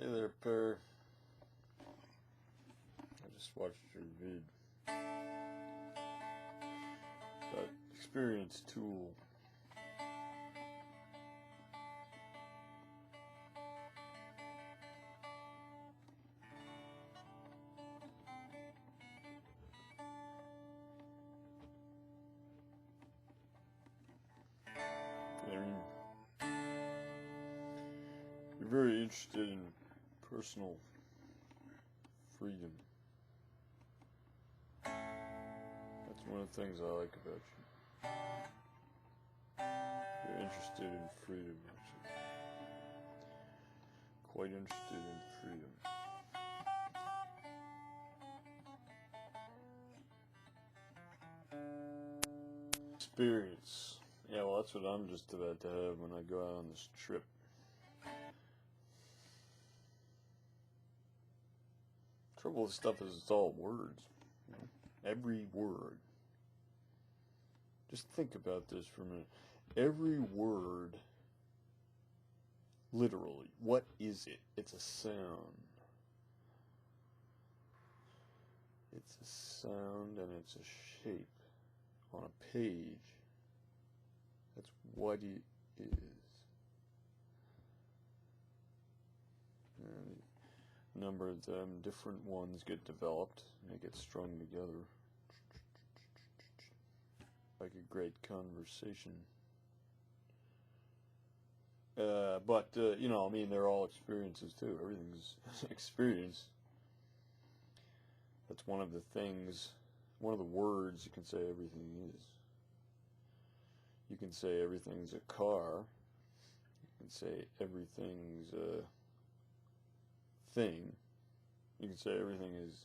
Hey there, Pear. I just watched your vid. That experience tool. You're very interested in personal freedom. That's one of the things I like about you. You're interested in freedom, actually. Quite interested in freedom. Experience. Yeah, well, that's what I'm just about to have when I go out on this trip. Trouble with stuff is it's all words. You know? Every word. Just think about this for a minute. Every word, literally, what is it? It's a sound. It's a sound and it's a shape on a page. That's what it is. And a number of them, different ones get developed and they get strung together like a great conversation. But you know, I mean, they're all experiences too. Everything's experience. That's one of the things, one of the words you can say everything is. You can say everything's a car. You can say everything's a thing. You can say everything is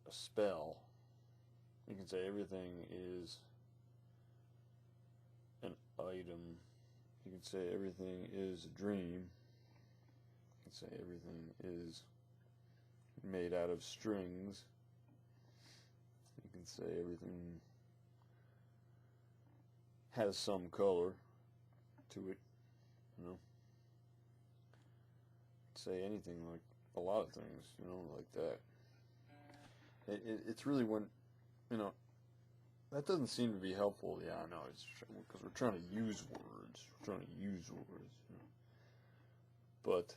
a spell. You can say everything is an item. You can say everything is a dream. You can say everything is made out of strings. You can say everything has some color to it, you know. Say anything, like a lot of things, you know, like that. It's really when, you know, that doesn't seem to be helpful. Yeah, I know, it's because we're trying to use words. We're trying to use words, you know. But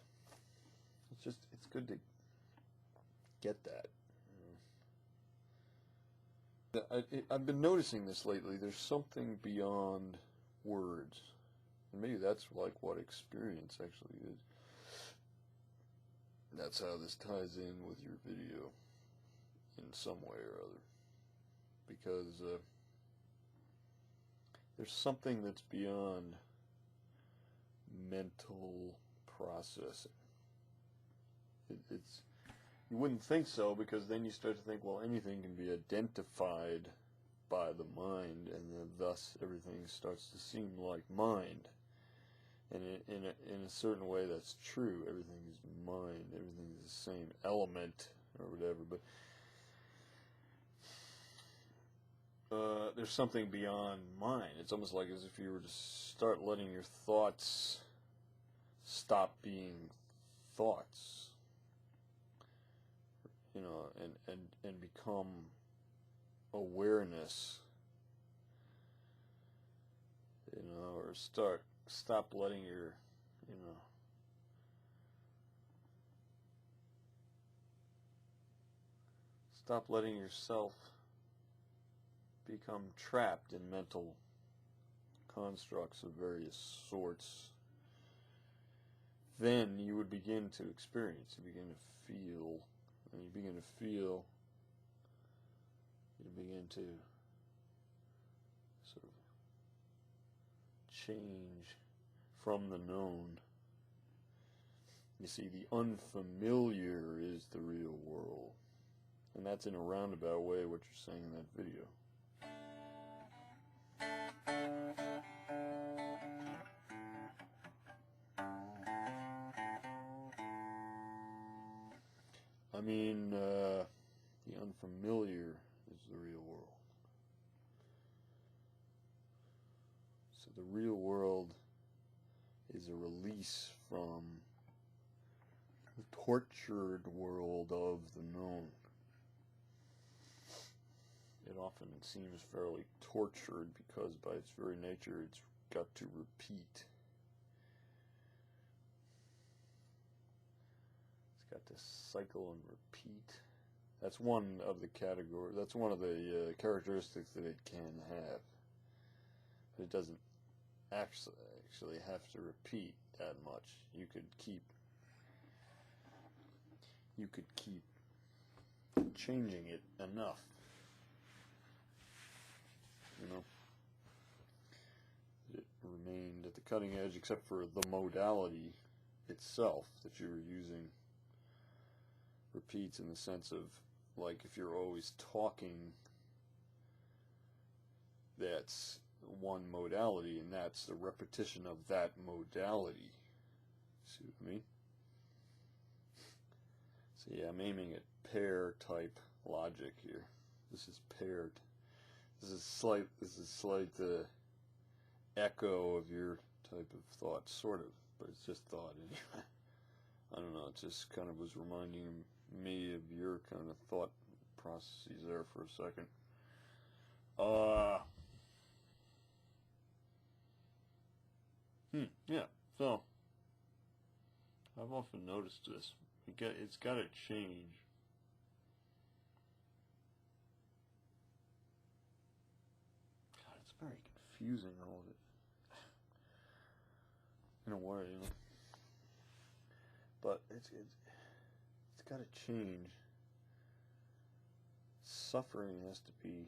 it's just, it's good to get that. I've been noticing this lately. There's something beyond words. And maybe that's like what experience actually is. That's how this ties in with your video in some way or other. Because there's something that's beyond mental processing. It's you wouldn't think so, because then you start to think, well, anything can be identified by the mind, and then thus everything starts to seem like mind. And in a certain way, that's true. Everything is mind. Everything is the same element or whatever. But there's something beyond mind. It's almost like as if you were to start letting your thoughts stop being thoughts. You know, and become awareness, you know, or stop letting your, you know, stop letting yourself become trapped in mental constructs of various sorts. Then you would begin to experience, you begin to feel. And you begin to feel, you begin to sort of change from the known. You see, the unfamiliar is the real world. And that's in a roundabout way what you're saying in that video. I mean, the unfamiliar is the real world. So the real world is a release from the tortured world of the known. It often seems fairly tortured because by its very nature it's got to repeat. It's got to cycle and repeat. That's one of the category. That's one of the characteristics that it can have. But it doesn't actually have to repeat that much. You could keep changing it enough. You know, it remained at the cutting edge, except for the modality itself that you were using repeats in the sense of, like, if you're always talking, that's one modality, and that's the repetition of that modality. See what I mean? So yeah, I'm aiming at pair type logic here. This is paired. This is slight echo of your type of thought, sort of, but it's just thought anyway. I don't know, it just kind of was reminding me of your kind of thought processes there for a second. Yeah, so I've often noticed this. It's got to change. God, it's very confusing, all of it. In a way, you know. But it's got to change. Suffering has to be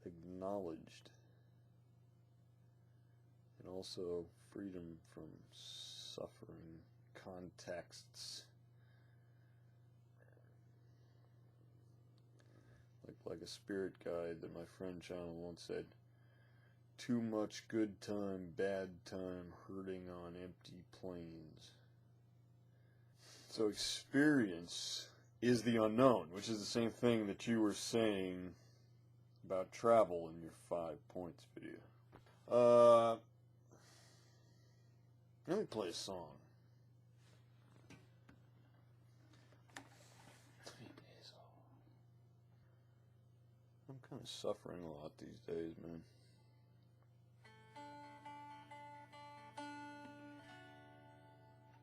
acknowledged. And also freedom from suffering contexts. Like a spirit guide that my friend Channel once said, too much good time, bad time, hurting on empty planes. So experience is the unknown, which is the same thing that you were saying about travel in your 5 points video. Let me play a song. 3 days off. I'm kind of suffering a lot these days, man.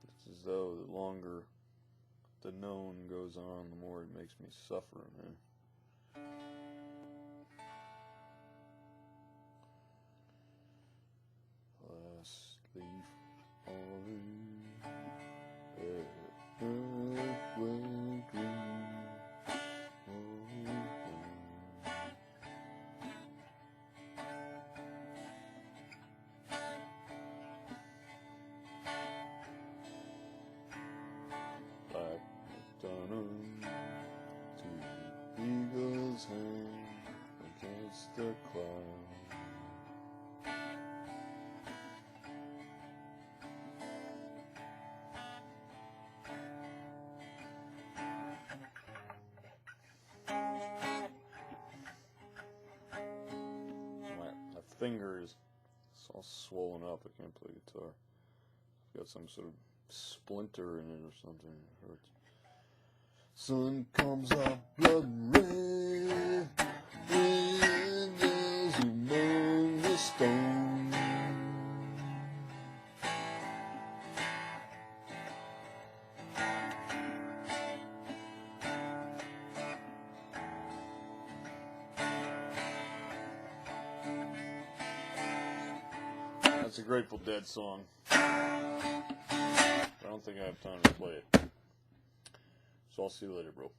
It's as though the longer the known goes on, the more it makes me suffer, man. Last leaf falling, earth will green. Black McDonald, 2 eagles hang against the cloud. My finger is all swollen up. I can't play guitar. I've got some sort of splinter in it or something. It hurts. Sun comes up blood red, wind is among the stones. That's a Grateful Dead song. I don't think I have time to play it. So I'll see you later, bro.